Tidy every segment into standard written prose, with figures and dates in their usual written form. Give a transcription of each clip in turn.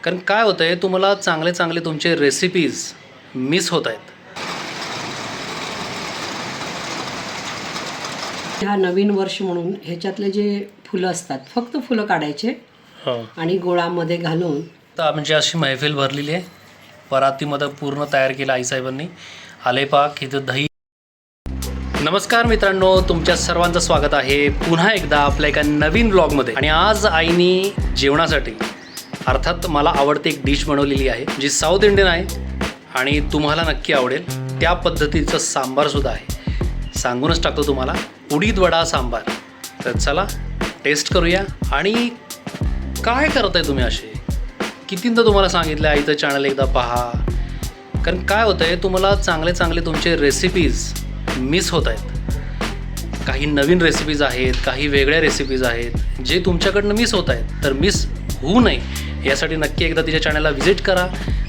कारण काय होतं आहे, तुम्हाला चांगले चांगले तुमचे रेसिपीज मिस होत आहेत. ह्या नवीन वर्ष म्हणून ह्याच्यातले जे फुलं असतात फक्त फुलं काढायचे आणि गोळामध्ये घालून तर आमची अशी मैफिल भरलेली आहे. परातीमध्ये पूर्ण तयार केलं आईसाहेबांनी. आले पाक इथं दही. नमस्कार मित्रांनो, तुमच्या सर्वांचं स्वागत आहे पुन्हा एकदा आपल्या एका नवीन ब्लॉगमध्ये. आणि आज आईनी जेवणासाठी अर्थात मला आवडते एक डिश बनवलेली आहे जी साऊथ इंडियन आहे आणि तुम्हाला नक्की आवडेल. त्या पद्धतीचं सांबारसुद्धा आहे. सांगूनच टाकतो तुम्हाला, उडीद वडा सांबार. तर चला टेस्ट करूया. आणि काय करताय तुम्ही असे? कितींदा तुम्हाला सांगितलं आईचं चॅनल एकदा पहा. कारण काय होतं आहे, तुम्हाला चांगले चांगले तुमचे रेसिपीज मिस होत आहेत. काही नवीन रेसिपीज आहेत, काही वेगळ्या रेसिपीज आहेत जे तुमच्याकडनं मिस होत आहेत. तर मिस होऊ नये यासाठी नक्की एकदा तिच्या चॅनलला व्हिजिट करा.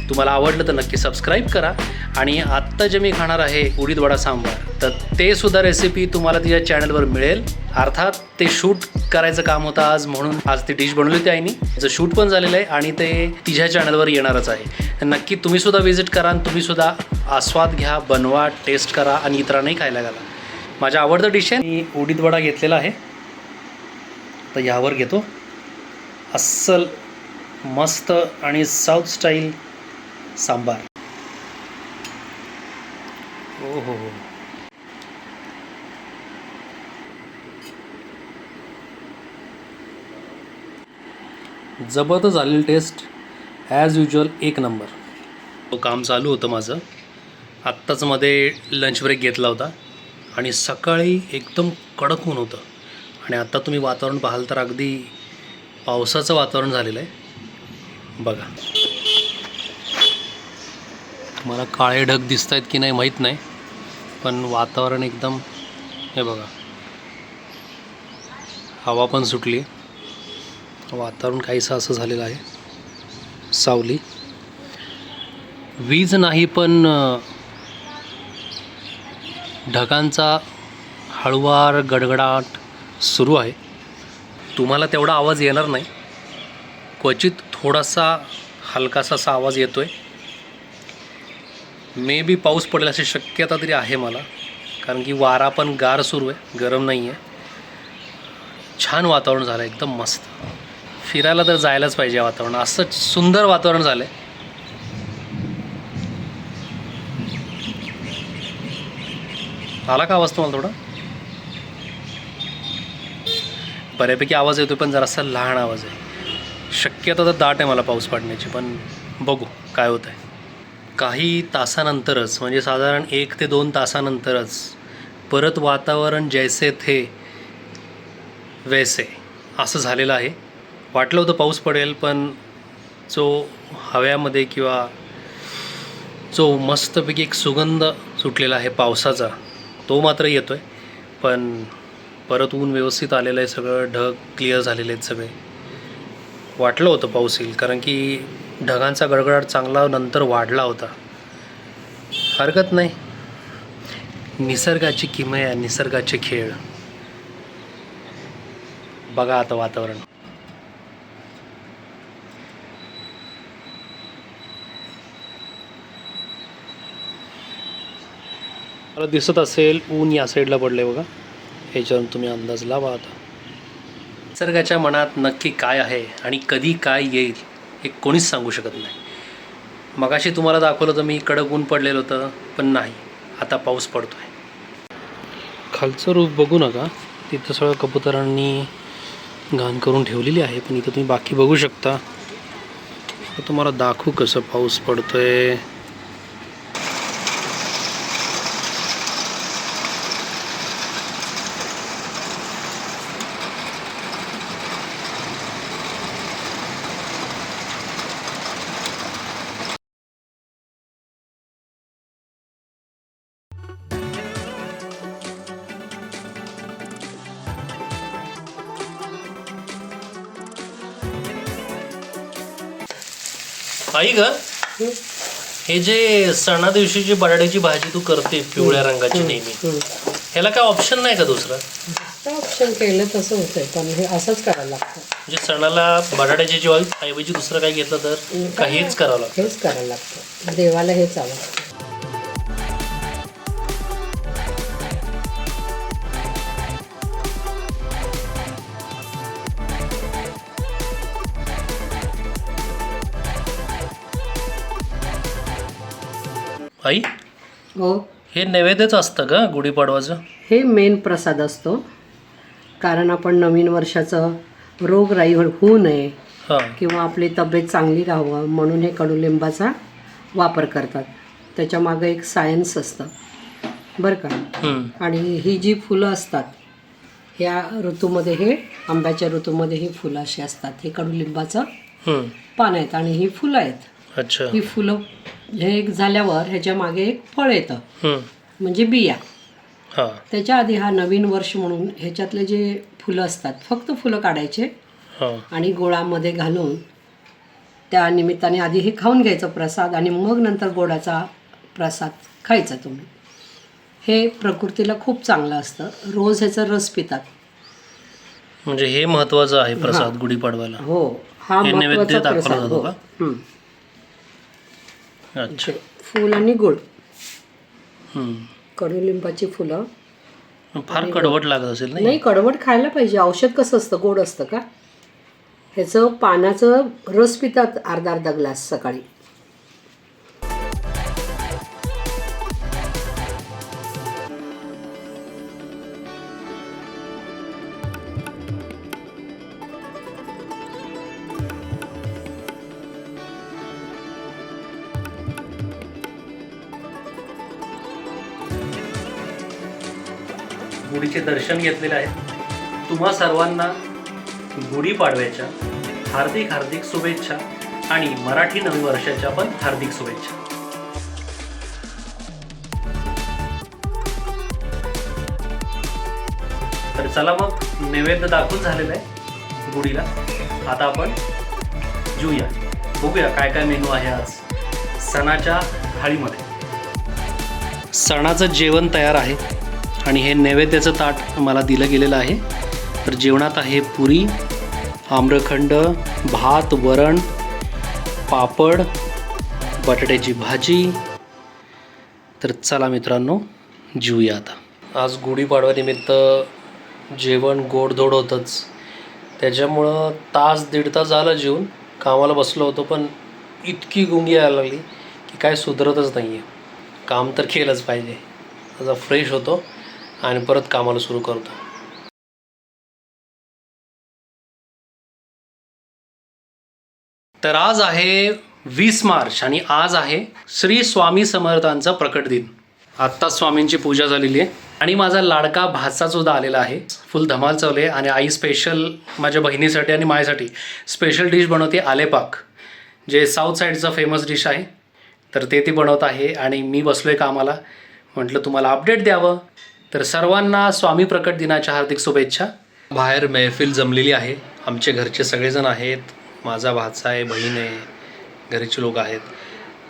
तुम्हाला आवडलं तर नक्की सबस्क्राईब करा. आणि आत्ता जे मी खाणार आहे उडीद वडा सांबार, तर ते सुद्धा रेसिपी तुम्हाला तिच्या चॅनलवर मिळेल. अर्थात ते शूट करायचं काम होतं आज, म्हणून आज ती डिश बनवली होती आईनी. त्याचं शूट पण झालेलं आहे आणि ते तिच्या चॅनलवर येणारच आहे. तर नक्की तुम्हीसुद्धा व्हिजिट करा आणि तुम्हीसुद्धा आस्वाद घ्या, बनवा, टेस्ट करा आणि इतरांनाही खायला घाला. माझ्या आवडतं डिश आहे. मी उडीद वडा घेतलेला आहे. तर यावर घेतो अस्सल मस्त आणि साऊथ स्टाईल सांबार. ओ हो, जबरदस्त झालेली टेस्ट ॲज युजल, एक नंबर. तो काम चालू होतं माझं. आत्ताच मध्ये लंच ब्रेक घेतला होता आणि सकाळी एकदम कडक ऊन होतं आणि आत्ता तुम्ही वातावरण पाहाल तर अगदी पावसाचं वातावरण झालेलं आहे. बघा, मला काळे ढग दिसत आहेत की नाही माहीत नाही, पण वातावरण एकदम, हे बघा, हवा पण सुटली. वातावरण काहीसं असं झालेलं आहे. सावली, वीज नाही पण ढगांचा हळुवार गडगडाट सुरू आहे. तुम्हाला तेवढा आवाज येणार नाही, क्वचित थोडासा हलकासा असा आवाज येतो आहे. मे बी पाऊस पडेल अशी शक्यता तरी आहे मला, कारण की वारा पण गार सुरू आहे, गरम नाही आहे. छान वातावरण झालं, एकदम मस्त. फिरायला तर जायलाच पाहिजे. वातावरण असं सुंदर वातावरण झालं आहे. आला का आवाज तुम्हाला? थोडा बऱ्यापैकी आवाज येतो, पण जरासा लहान आवाज आहे. शक्यता तर दाट आहे मला पाऊस पडण्याची, पण बघू काय होतं आहे. काही तासानंतरच, म्हणजे साधारण 1 ते 2 तासानंतरच परत वातावरण जैसे थे वैसे असं झालेलं आहे. वाटलं होतं पाऊस पडेल, पण जो हव्यामध्ये किंवा जो मस्तपैकी एक सुगंध सुटलेला आहे पावसाचा, तो मात्र येतो आहे. पण परत ऊन व्यवस्थित आलेलं आहे, सगळं ढग क्लिअर झालेले आहेत सगळे. वाटलं होतं पाऊस येईल, कारण की ढगांचा गडगडाट चांगला नंतर वाढला होता. हरकत नाही, निसर्गाची किमया, निसर्गाचे खेळ. बघा आता वातावरण. मला दिसत असेल ऊन या साईडला पडले बघा. ह्याच्यावरून तुम्ही अंदाज लावा आता. निसर्गाच्या मनात नक्की काय आहे आणि कधी काय येईल हे कोणीच सांगू शकत नाही. मगाशी तुम्हाला दाखवलं तर मी कडक ऊन पडलेलं होतं, पण नाही, आता पाऊस पडतो आहे. खालचं रूप बघू नका, तिथं सगळं कबुतरांनी घाण करून ठेवलेली आहे. पण इथं तुम्ही बाकी बघू शकता. तुम्हाला दाखवू कसं पाऊस पडतो आहे. आई ग, हे जे सणा दिवशी जी बटाट्याची भाजी तू करते पिवळ्या रंगाची नेहमी, ह्याला काय ऑप्शन नाही का दुसरा? प्रिपरेशन केलं तसं होतंय, पण हे असंच करायला लागतं. म्हणजे सणाला बटाट्याची ज्वारी ऐवजी दुसरं काही घेतलं तर काहीच करावं लागतं. हेच करायला लागतं, देवाला हेच आवडतं. आई, हो, हे नैवेद्यच असतं का गुढीपाडवाचं? हे मेन प्रसाद असतो, कारण आपण नवीन वर्षाचं रोगराई होऊ नये हां. किंवा आपली तब्येत चांगली राहावं म्हणून हे कडुलिंबाचा वापर करतात. त्याच्यामागं एक सायन्स असतं बरं का. आणि ही जी फुलं असतात ह्या ऋतूमध्ये, हे आंब्याच्या ऋतूमध्ये ही फुलं अशी असतात. हे कडुलिंबाचं पान आहेत आणि ही फुलं आहेत. अच्छा. ही फुलं हे एक झाल्यावर ह्याच्या मागे एक फळ येतं, म्हणजे बिया. हां. त्याच्या आधी हा नवीन वर्ष म्हणून ह्याच्यातले जे फुलं असतात फक्त फुलं काढायचे आणि गोळामध्ये घालून त्या निमित्ताने आधी हे खाऊन घ्यायचं प्रसाद, आणि मग नंतर गोडाचा प्रसाद खायचा तुम्ही. हे प्रकृतीला खूप चांगलं असतं. रोज ह्याचा रस पितात. म्हणजे हे महत्वाचं आहे प्रसाद गुढीपाडवायला. हो, हा हे नैवेद्य महत्त्वाचा दाखवला प्रसाद. जातो हो. का? अच्छा. फूल आणि गुळ, हम्म. कडुलिंबाची फुलं. फार कडवट लागत असेल नाही? नाही, कडवट खायला पाहिजे. औषध कसं असतं, गोड असतं का? ह्याचं पानाचं रस पितात अर्धा अर्धा ग्लास सकाळी. गुढीचे दर्शन घेतलेले आहे. तुम्हा सर्वांना गुढीपाडव्याच्या हार्दिक हार्दिक शुभेच्छा आणि मराठी नवीन वर्षाच्या पण हार्दिक शुभेच्छा. तर चला मग, नैवेद्य दाखवून झालेलं आहे गुढीला. आता आपण जेऊया, बघूया काय काय मेनू आहे आज सणाच्या थाळीमध्ये. सणाचं जेवण तयार आहे आणि हे नैवेद्याचं ताट मला दिलं गेलेलं आहे. तर जेवणात आहे पुरी, आम्रखंड, भात, वरण, पापड, बटाट्याची भाजी. तर चला मित्रांनो, जेऊया आता. आज गुढीपाडव्यानिमित्त जेवण गोडधोड होतंच, त्याच्यामुळं तास दीड तास झालं जेवून कामाला बसलो होतो, पण इतकी गुंगी यायला लागली की काय सुधरतच नाही आहे. काम तर केलंच पाहिजे. आता फ्रेश होतो आणि परत कामाला सुरू करतो. तर आज आहे 20 मार्च आणि आज आहे श्री स्वामी समर्थांचा प्रकट दिन. आत्ता स्वामींची पूजा झालेली आहे आणि माझा लाडका भाचा सुद्धा आलेला आहे. फुल धमाल चालू आहे आणि आई स्पेशल माझ्या बहिणीसाठी आणि माझ्यासाठी स्पेशल डिश बनवते, आलेपाक, जे साऊथ साईडचं फेमस डिश आहे. तर ते ती बनवत आहे आणि मी बसलो आहे कामाला. म्हटलं तुम्हाला अपडेट द्यावं. तर सर्वांना स्वामी प्रकट दिनाच्या हार्दिक शुभेच्छा. बाहेर मैफिल जमलेली आहे. आमचे घरचे सगळेजण आहेत, माझा भाचा आहे, बहीण आहे, घरचे लोक आहेत.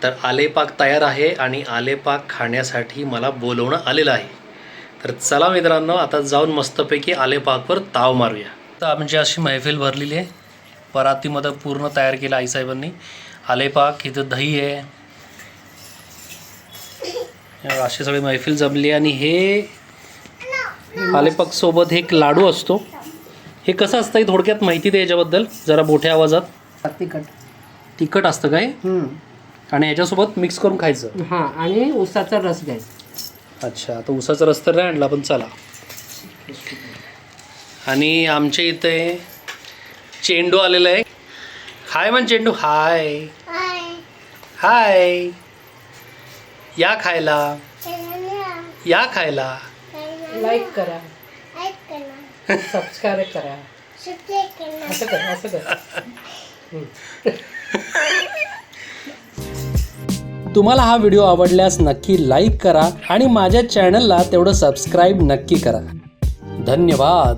तर आलेपाक तयार आहे आणि आलेपाक खाण्यासाठी मला बोलवणं आलेलं आहे. तर चला मित्रांनो, आता जाऊन मस्तपैकी आलेपाकवर ताव मारूया. तर आमची अशी मैफिल भरलेली आहे. परातीमध्ये पूर्ण तयार केलं आईसाहेबांनी. आलेपाक, इथं दही आहे, अशी सगळी मैफिल जमली. आणि हे आलेपाक सोबत एक लाडू असतो. हे कसं असतं हे थोडक्यात माहिती दे याच्याबद्दल जरा मोठ्या आवाजात. तिखट असतं काय? आणि याच्यासोबत मिक्स करून खायचं. हां, आणि उसाचा रस घ्यायचा. अच्छा, आता उसाचा रस तर नाही आणला, पण चला. आणि आमच्या इथे चेंडू आलेला आहे. हाय म्हण चेंडू. हाय हाय. या खायला, या खायला. लाईक करा, सबस्क्राईब करा, असं कर, असं कर. तुम्हाला हा व्हिडिओ आवडल्यास नक्की लाईक करा आणि माझ्या चॅनलला तेवढं सबस्क्राईब नक्की करा. धन्यवाद.